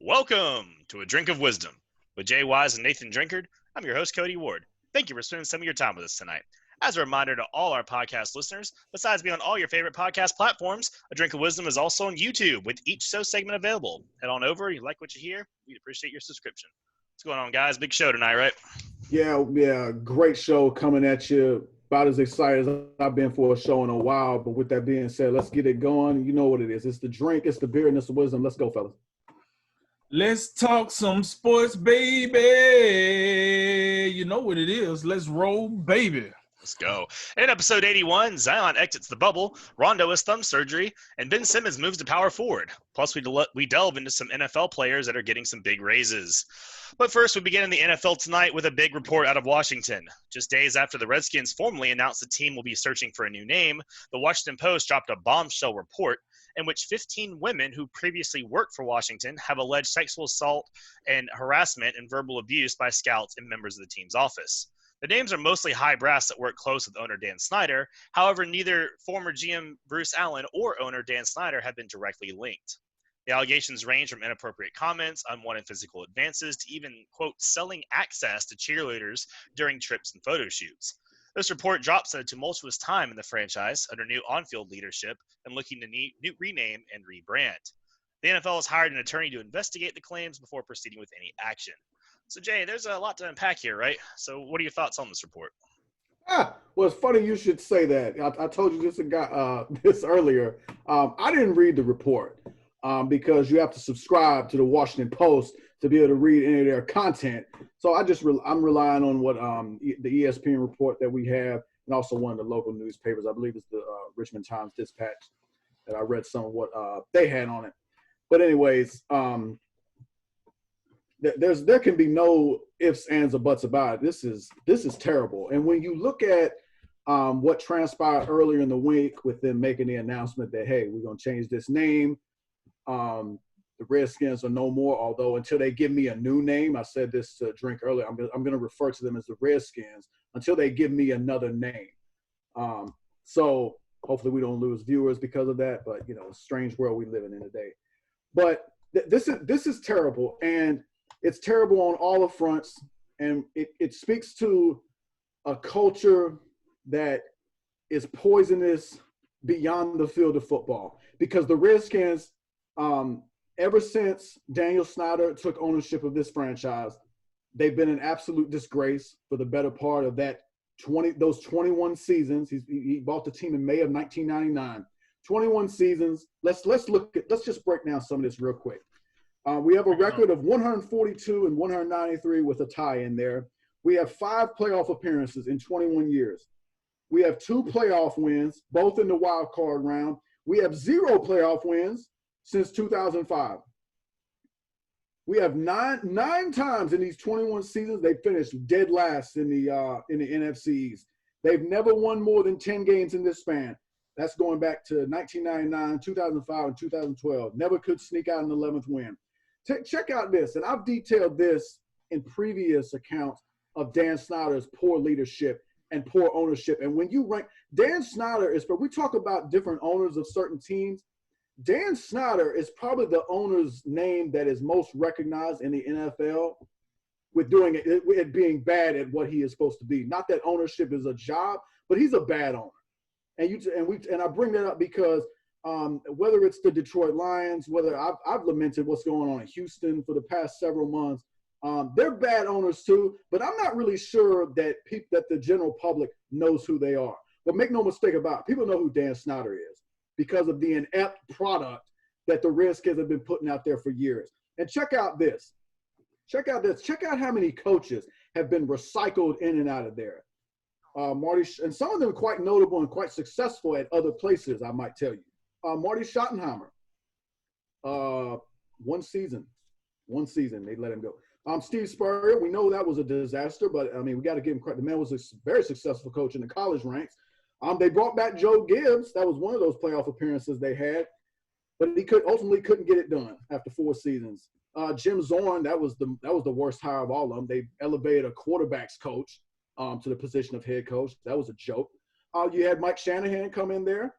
Welcome to A Drink of Wisdom with Jay Wise and Nathan Drinkard. I'm your host, Cody Ward. Thank you for spending some of your time with us tonight. As a reminder to all our podcast listeners, besides being on all your favorite podcast platforms, A Drink of Wisdom is also on YouTube with each show segment available. Head on over. You like what you hear? We'd appreciate your subscription. What's going on, guys? Big show tonight, right? Yeah, great show coming at you. About as excited as I've been for a show in a while. But with that being said, let's get it going. You know what it is. It's the drink, it's the beer, and it's the wisdom. Let's go, fellas. Let's talk some sports, baby. You know what it is. Let's roll, baby. Let's go. In episode 81, Zion exits the bubble, Rondo has thumb surgery, and Ben Simmons moves to power forward. Plus, we delve into some NFL players that are getting some big raises. But first, we begin in the NFL tonight with a big report out of Washington. Just days after the Redskins formally announced the team will be searching for a new name, the Washington Post dropped a bombshell report in which 15 women who previously worked for Washington have alleged sexual assault and harassment and verbal abuse by scouts and members of the team's office. The names are mostly high brass that work close with owner Dan Snyder. However, neither former GM Bruce Allen or owner Dan Snyder have been directly linked. The allegations range from inappropriate comments, unwanted physical advances, to even, quote, selling access to cheerleaders during trips and photo shoots. This report drops at a tumultuous time in the franchise under new on-field leadership and looking to rename and rebrand. The NFL has hired an attorney to investigate the claims before proceeding with any action. So, Jay, there's a lot to unpack here, right? So what are your thoughts on this report? Well, it's funny you should say that. I told you this earlier. I didn't read the report because you have to subscribe to the Washington Post to be able to read any of their content. So I'm relying on what the ESPN report that we have, and also one of the local newspapers. I believe it's the Richmond Times-Dispatch that I read some of what they had on it. But anyways, there can be no ifs, ands, or buts about it. This is terrible. And when you look at what transpired earlier in the week with them making the announcement that, hey, we're going to change this name. The Redskins are no more, although until they give me a new name, I said this to Drink earlier, I'm going to refer to them as the Redskins until they give me another name. So hopefully we don't lose viewers because of that, but, strange world we live in today. But this is terrible, and it's terrible on all the fronts, and it speaks to a culture that is poisonous beyond the field of football, because the Redskins, ever since Daniel Snyder took ownership of this franchise, they've been an absolute disgrace for the better part of those 21 seasons. He bought the team in May of 1999. 21 seasons. Let's just break down some of this real quick. We have a record of 142 and 193 with a tie in there. We have 5 playoff appearances in 21 years. We have 2 playoff wins, both in the wild card round. We have 0 playoff wins since 2005. We have nine times in these 21 seasons they finished dead last in the NFCs. They've never won more than 10 games in this span. That's going back to 1999, 2005, and 2012. Never could sneak out an 11th win. Check out this, and I've detailed this in previous accounts of Dan Snyder's poor leadership and poor ownership. And when you rank, Dan Snyder but we talk about different owners of certain teams. Dan Snyder is probably the owner's name that is most recognized in the NFL with doing it being bad at what he is supposed to be. Not that ownership is a job, but he's a bad owner. And I bring that up because whether it's the Detroit Lions, whether I've lamented what's going on in Houston for the past several months, they're bad owners too. But I'm not really sure that the general public knows who they are. But make no mistake about it, people know who Dan Snyder is because of the inept product that the Redskins have been putting out there for years. And check out this. Check out how many coaches have been recycled in and out of there. Marty, and some of them quite notable and quite successful at other places, I might tell you. Marty Schottenheimer, one season, they let him go. Steve Spurrier, we know that was a disaster, but, we got to give him credit. The man was a very successful coach in the college ranks. They brought back Joe Gibbs. That was one of those playoff appearances they had, but he ultimately couldn't get it done after 4 seasons. Jim Zorn, that was the worst hire of all of them. They elevated a quarterback's coach to the position of head coach. That was a joke. You had Mike Shanahan come in there,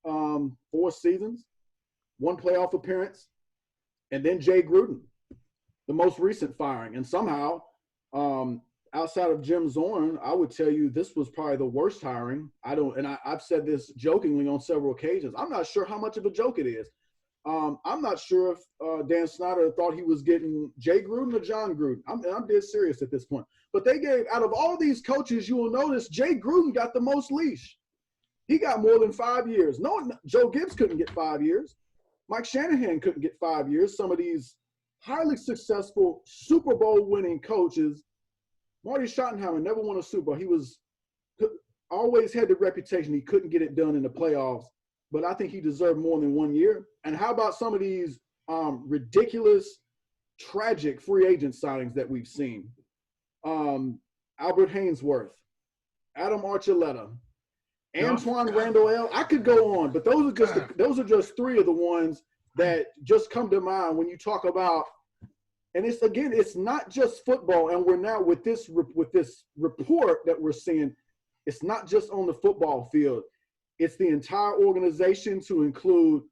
4 seasons, 1 playoff appearance, and then Jay Gruden. the most recent firing. And somehow, outside of Jim Zorn, I would tell you this was probably the worst hiring. I've said this jokingly on several occasions. I'm not sure how much of a joke it is. I'm not sure if Dan Snyder thought he was getting Jay Gruden or John Gruden. I'm dead serious at this point. But they gave, out of all these coaches, you will notice Jay Gruden got the most leash. He got more than 5 years. No, Joe Gibbs couldn't get 5 years. Mike Shanahan couldn't get 5 years. Some of these highly successful Super Bowl winning coaches, Marty Schottenheimer never won a Super Bowl. He was always had the reputation he couldn't get it done in the playoffs, but I think he deserved more than 1 year. And how about some of these ridiculous, tragic free agent signings that we've seen? Albert Hainsworth, Adam Archuleta, Antoine Randall. I could go on, but those are just three of the ones that just come to mind when you talk about. And it's not just football. And we're now with this report that we're seeing, it's not just on the football field. It's the entire organization, to include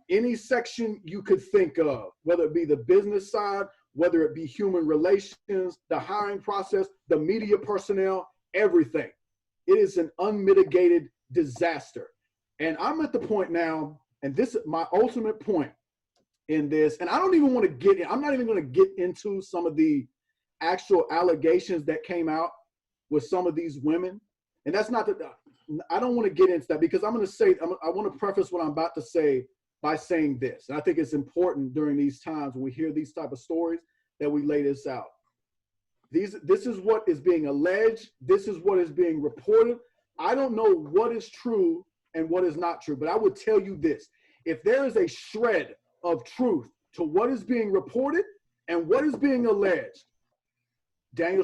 any section you could think of, whether it be the business side, whether it be human relations, the hiring process, the media personnel, everything. It is an unmitigated disaster. And I'm at the point now, and this is my ultimate point in this, and I'm not even going to get into some of the actual allegations that came out with some of these women. And that's not that I don't want to get into that, because I want to preface what I'm about to say by saying this. And I think it's important during these times when we hear these type of stories that we lay this out. This is what is being alleged. This is what is being reported. I don't know what is true and what is not true, but I would tell you this. If there is a shred of truth to what is being reported and what is being alleged, Daniel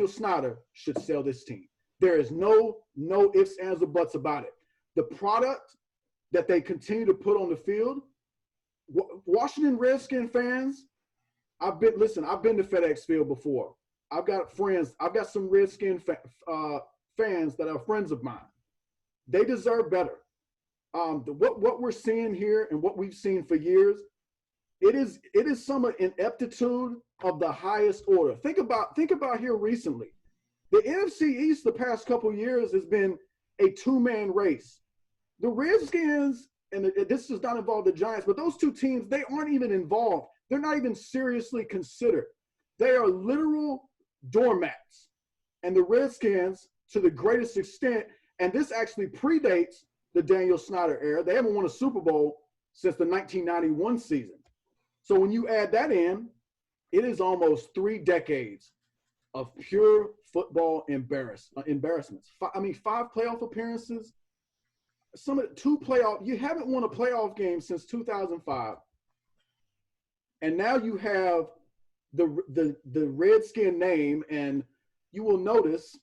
Snyder should sell this team. There is no ifs, ands, or buts about it. The product that they continue to put on the field, Washington Redskins fans, I've been to FedEx Field before. I've got friends. I've got some Redskin fans that are friends of mine. They deserve better. What we're seeing here and what we've seen for years, it is some ineptitude of the highest order. Think about here recently. The NFC East the past couple of years has been a two-man race. The Redskins, and this does not involve the Giants, but those two teams, they aren't even involved. They're not even seriously considered. They are literal doormats. And the Redskins, to the greatest extent, and this actually predates the Daniel Snyder era. They haven't won a Super Bowl since the 1991 season. So when you add that in, it is almost 3 decades of pure football embarrassments. 5 playoff appearances. You haven't won a playoff game since 2005. And now you have the Redskin name, and you will notice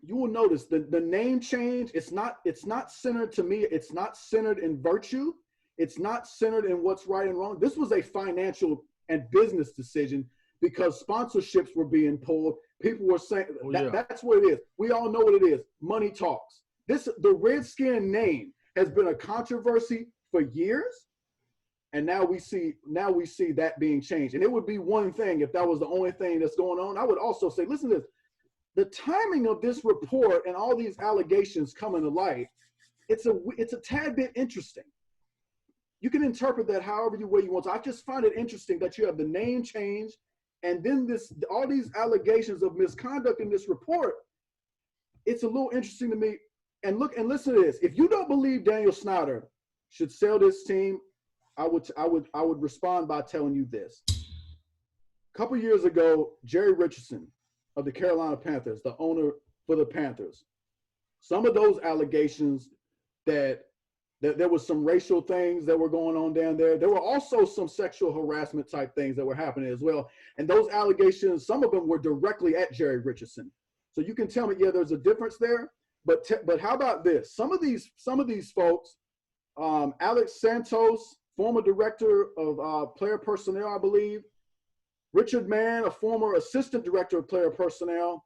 the name change. It's not centered, to me, it's not centered in virtue. It's not centered in what's right and wrong. This was a financial and business decision because sponsorships were being pulled. People were saying that's what it is. We all know what it is. Money talks. The Redskin name has been a controversy for years. And now we see that being changed. And it would be one thing if that was the only thing that's going on. I would also say, listen to this. The timing of this report and all these allegations coming to light, it's a tad bit interesting. You can interpret that however way you want to. I just find it interesting that you have the name change, and then all these allegations of misconduct in this report. It's a little interesting to me. And listen to this. If you don't believe Daniel Snyder should sell this team, I would respond by telling you this. A couple years ago, Jerry Richardson of the Carolina Panthers, the owner for the Panthers, some of those allegations that there was some racial things that were going on down there. There were also some sexual harassment type things that were happening as well. And those allegations, some of them were directly at Jerry Richardson. So you can tell me, yeah, there's a difference there. But how about this? Some of these folks, Alex Santos, former director of player personnel, I believe, Richard Mann, a former assistant director of player personnel,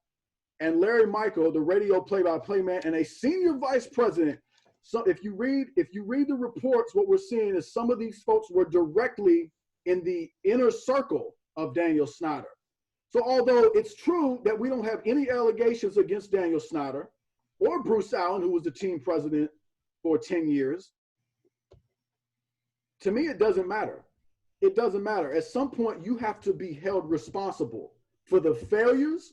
and Larry Michael, the radio play-by-play man, and a senior vice president. So if you read the reports, what we're seeing is some of these folks were directly in the inner circle of Daniel Snyder. So although it's true that we don't have any allegations against Daniel Snyder or Bruce Allen, who was the team president for 10 years, to me, it doesn't matter. It doesn't matter. At some point, you have to be held responsible for the failures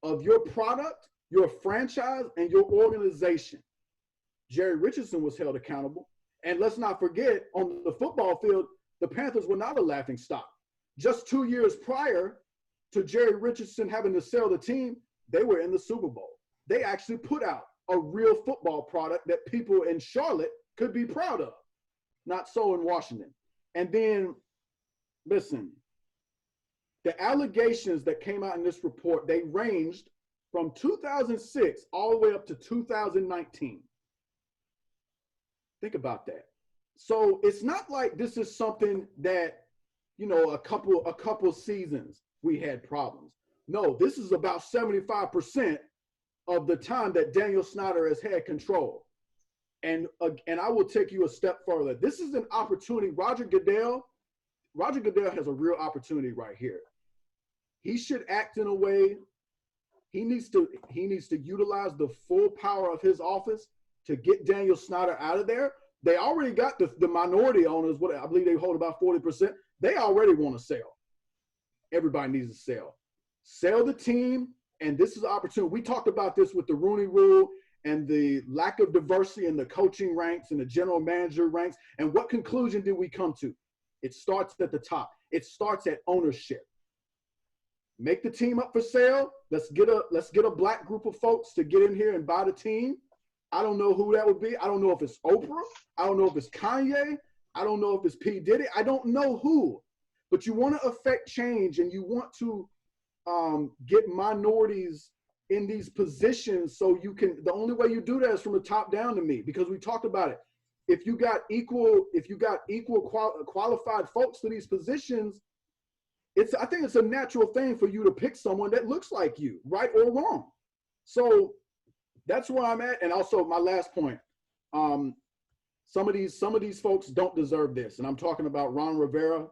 of your product, your franchise, and your organization. Jerry Richardson was held accountable. And let's not forget, on the football field, the Panthers were not a laughing stock. Just 2 years prior to Jerry Richardson having to sell the team, they were in the Super Bowl. They actually put out a real football product that people in Charlotte could be proud of. Not so in Washington. And then, listen, the allegations that came out in this report, they ranged from 2006 all the way up to 2019. Think about that. So it's not like this is something that, you know, a couple seasons we had problems. No, this is about 75% of the time that Daniel Snyder has had control. And I will take you a step further. This is an opportunity. Roger Goodell has a real opportunity right here. He should act in a way. He needs to utilize the full power of his office to get Daniel Snyder out of there. They already got the minority owners. What I believe they hold about 40%. They already want to sell. Everybody needs to sell. Sell the team, and this is an opportunity. We talked about this with the Rooney Rule and the lack of diversity in the coaching ranks and the general manager ranks. And what conclusion did we come to? It starts at the top. It starts at ownership. Make the team up for sale. Let's get a black group of folks to get in here and buy the team. I don't know who that would be. I don't know if it's Oprah. I don't know if it's Kanye. I don't know if it's P. Diddy. I don't know who. But you want to affect change, and you want to get minorities in these positions so you can. The only way you do that is from the top down, to me, because we talked about it. If you got equal qualified folks for these positions, I think it's a natural thing for you to pick someone that looks like you, right or wrong. So that's where I'm at. And also my last point, some of these folks don't deserve this. And I'm talking about Ron Rivera,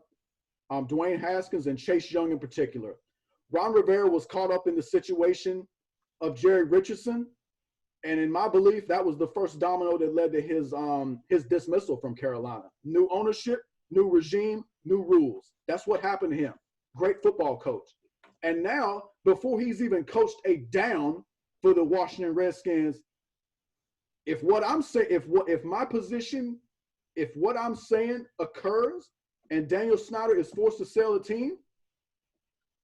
Dwayne Haskins, and Chase Young in particular. Ron Rivera was caught up in the situation of Jerry Richardson. And in my belief, that was the first domino that led to his dismissal from Carolina. New ownership, new regime, new rules. That's what happened to him. Great football coach. And now, before he's even coached a down for the Washington Redskins, if what I'm saying, if my position, if what I'm saying occurs and Daniel Snyder is forced to sell the team,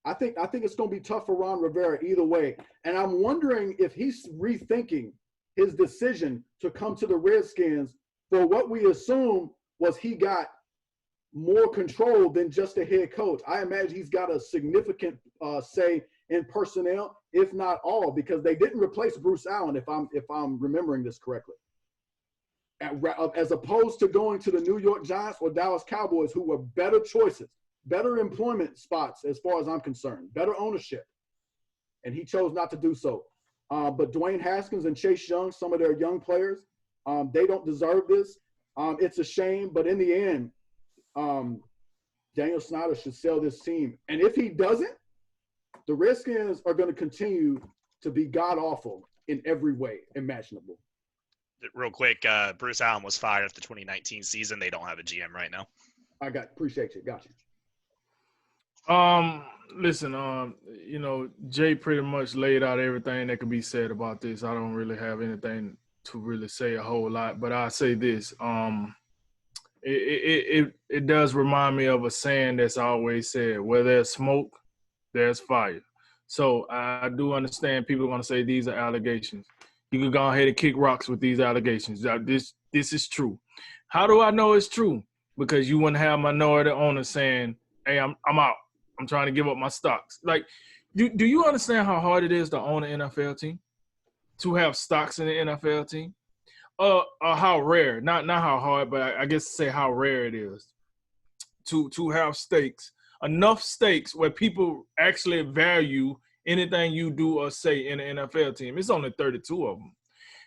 I think it's going to be tough for Ron Rivera either way. And I'm wondering if he's rethinking his decision to come to the Redskins for what we assume was he got more control than just a head coach. I imagine he's got a significant say in personnel, if not all, because they didn't replace Bruce Allen, if I'm remembering this correctly. As opposed to going to the New York Giants or Dallas Cowboys, who were better choices, better employment spots as far as I'm concerned, better ownership. And he chose not to do so. But Dwayne Haskins and Chase Young, some of their young players, they don't deserve this. It's a shame, but in the end, Daniel Snyder should sell this team. And if he doesn't, the Redskins are going to continue to be god-awful in every way imaginable. Real quick, Bruce Allen was fired after the 2019 season. They don't have a GM right now. Appreciate you. Gotcha. Listen, Jay pretty much laid out everything that could be said about this. I don't really have anything to really say a whole lot, but I'll say this. It does remind me of a saying that's always said, where there's smoke, there's fire. So I do understand people are going to say these are allegations. You can go ahead and kick rocks with these allegations. This is true. How do I know it's true? Because you wouldn't have minority owners saying, hey, I'm out. I'm trying to give up my stocks. Like, do you understand how hard it is to own an NFL team? To have stocks in the NFL team? How rare, not how hard, but I guess to say how rare it is to have stakes, enough stakes where people actually value anything you do or say in an NFL team. It's only 32 of them.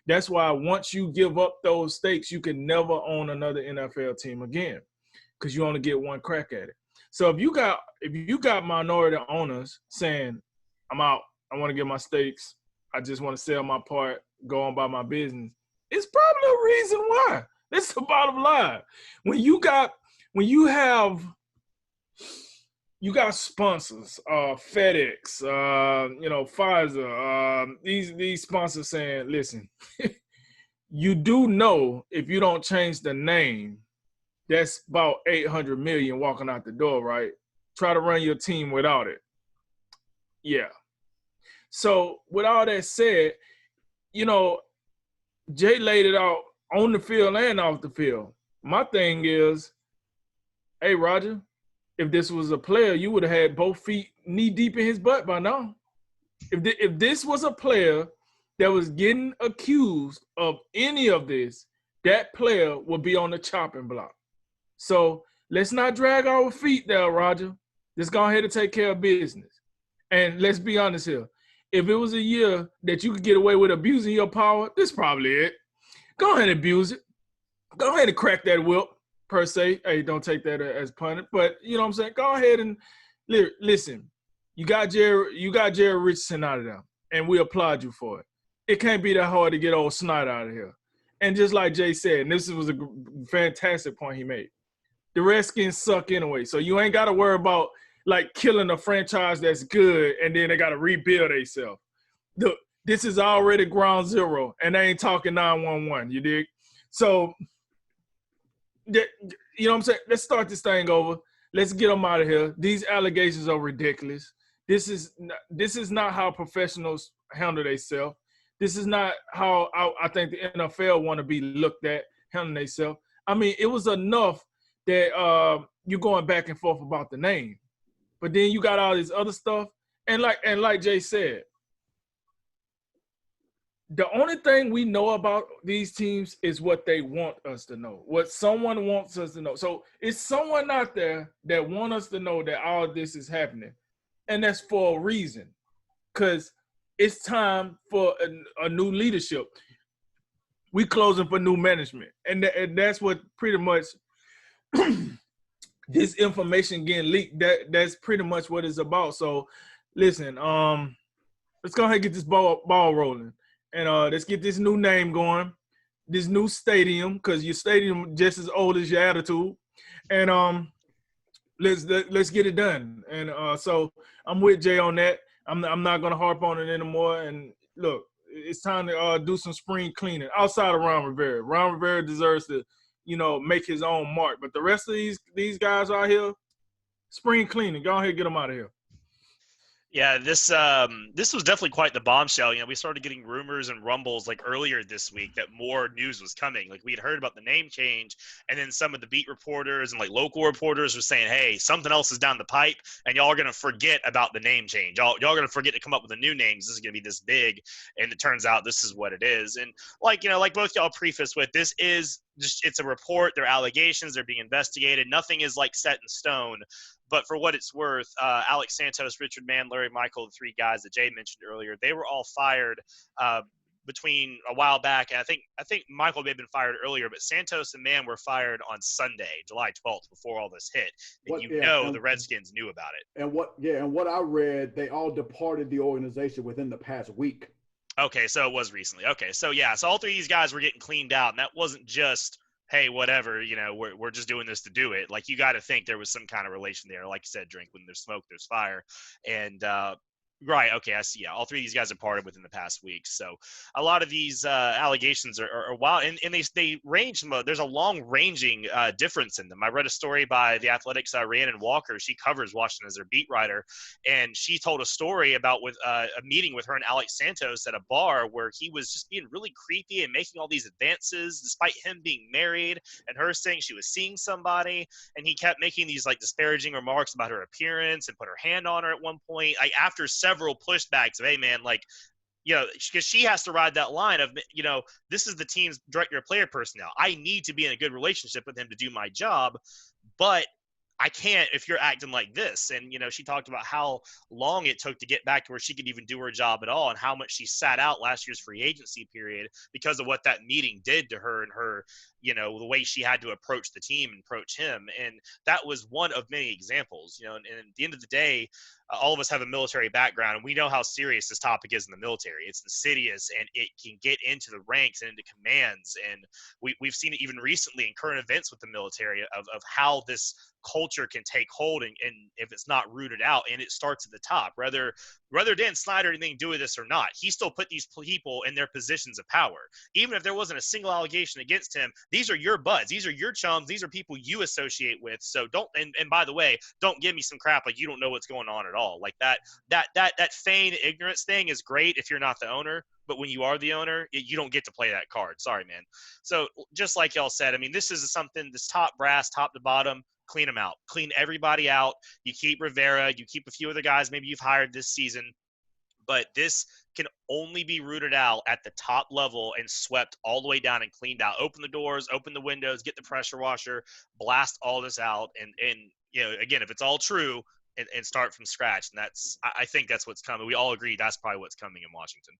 That's why once you give up those stakes, you can never own another NFL team again because you only get one crack at it. So if you got minority owners saying, I'm out, I want to get my stakes, I just want to sell my part, go on by my business, it's probably a reason why. That's the bottom line. When you got sponsors, FedEx, Pfizer, these sponsors saying, listen, you do know if you don't change the name, that's about 800 million walking out the door, right? Try to run your team without it. Yeah. So with all that said, Jay laid it out on the field and off the field. My thing is, hey, Roger, if this was a player, you would have had both feet knee deep in his butt by now. If this was a player that was getting accused of any of this, that player would be on the chopping block. So let's not drag our feet there, Roger. Let's go ahead and take care of business. And let's be honest here. If it was a year that you could get away with abusing your power, this is probably it. Go ahead and abuse it. Go ahead and crack that whip, per se. Hey, don't take that as punishment. But you know what I'm saying? Go ahead and listen. You got Jerry Richardson out of there, and we applaud you for it. It can't be that hard to get old Snyder out of here. And just like Jay said, and this was a fantastic point he made, the Redskins suck anyway. So you ain't got to worry about like killing a franchise that's good and then they got to rebuild themselves. Look, this is already ground zero, and they ain't talking 911. You dig? So, you know what I'm saying? Let's start this thing over. Let's get them out of here. These allegations are ridiculous. This is not how professionals handle themselves. This is not how I think the NFL want to be looked at, handling themselves. I mean, it was enough that you're going back and forth about the name, but then you got all this other stuff. And like Jay said, the only thing we know about these teams is what they want us to know, what someone wants us to know. So it's someone out there that want us to know that all this is happening, and that's for a reason, because it's time for a new leadership. We closing for new management, and that's what pretty much this information getting leaked. That's pretty much what it's about. So, listen, let's go ahead and get this ball rolling, and let's get this new name going, this new stadium, because your stadium just as old as your attitude, and let's get it done. And so I'm with Jay on that. I'm not gonna harp on it anymore. And look, it's time to do some spring cleaning outside of Ron Rivera. Ron Rivera deserves to, make his own mark. But the rest of these guys out here, spring cleaning. Go ahead and get them out of here. Yeah, this was definitely quite the bombshell. We started getting rumors and rumbles like earlier this week that more news was coming. Like we had heard about the name change, and then some of the beat reporters and like local reporters were saying, "Hey, something else is down the pipe, and y'all are gonna forget about the name change. Y'all are gonna forget to come up with a new name. This is gonna be this big." And it turns out this is what it is. And like both y'all preface with, this is just, it's a report. They're allegations. They're being investigated. Nothing is like set in stone. But for what it's worth, Alex Santos, Richard Mann, Larry Michael, the three guys that Jay mentioned earlier, they were all fired between a while back. And I think Michael may have been fired earlier, but Santos and Mann were fired on Sunday, July 12th, before all this hit. And the Redskins knew about it. And what I read, they all departed the organization within the past week. Okay, so it was recently. Okay, so yeah, so all three of these guys were getting cleaned out, and that wasn't just, hey, whatever, we're just doing this to do it. Like, you got to think there was some kind of relation there. Like you said, Drink, when there's smoke, there's fire. And right, okay, I see. Yeah, all three of these guys have parted within the past week. So a lot of these allegations are wild, and they range. There's a long-ranging difference in them. I read a story by the Athletics' Rhiannon Walker. She covers Washington as their beat writer, and she told a story about with a meeting with her and Alex Santos at a bar where he was just being really creepy and making all these advances, despite him being married and her saying she was seeing somebody, and he kept making these like disparaging remarks about her appearance and put her hand on her at one point. Like after several pushbacks of, hey man, like, because she has to ride that line of, this is the team's director of player personnel. I need to be in a good relationship with him to do my job. But I can't if you're acting like this. And, she talked about how long it took to get back to where she could even do her job at all and how much she sat out last year's free agency period because of what that meeting did to her and her, the way she had to approach the team and approach him. And that was one of many examples, and at the end of the day, all of us have a military background, and we know how serious this topic is in the military. It's insidious, and it can get into the ranks and into commands. And we've seen it even recently in current events with the military of how this culture can take hold, and if it's not rooted out, and it starts at the top. Whether Dan Snyder anything to do with this or not, he still put these people in their positions of power. Even if there wasn't a single allegation against him, these are your buds, these are your chums, these are people you associate with. So don't, and by the way, don't give me some crap like you don't know what's going on at all. Like that feigned ignorance thing is great if you're not the owner, but when you are the owner, you don't get to play that card. Sorry, man. So just like y'all said, I mean, this is something, this top brass, top to bottom, clean them out, clean everybody out. You keep Rivera, you keep a few other guys maybe you've hired this season, but this can only be rooted out at the top level and swept all the way down and cleaned out. Open the doors, open the windows, get the pressure washer, blast all this out. And again, if it's all true, and start from scratch. And I think that's what's coming. We all agree that's probably what's coming in Washington.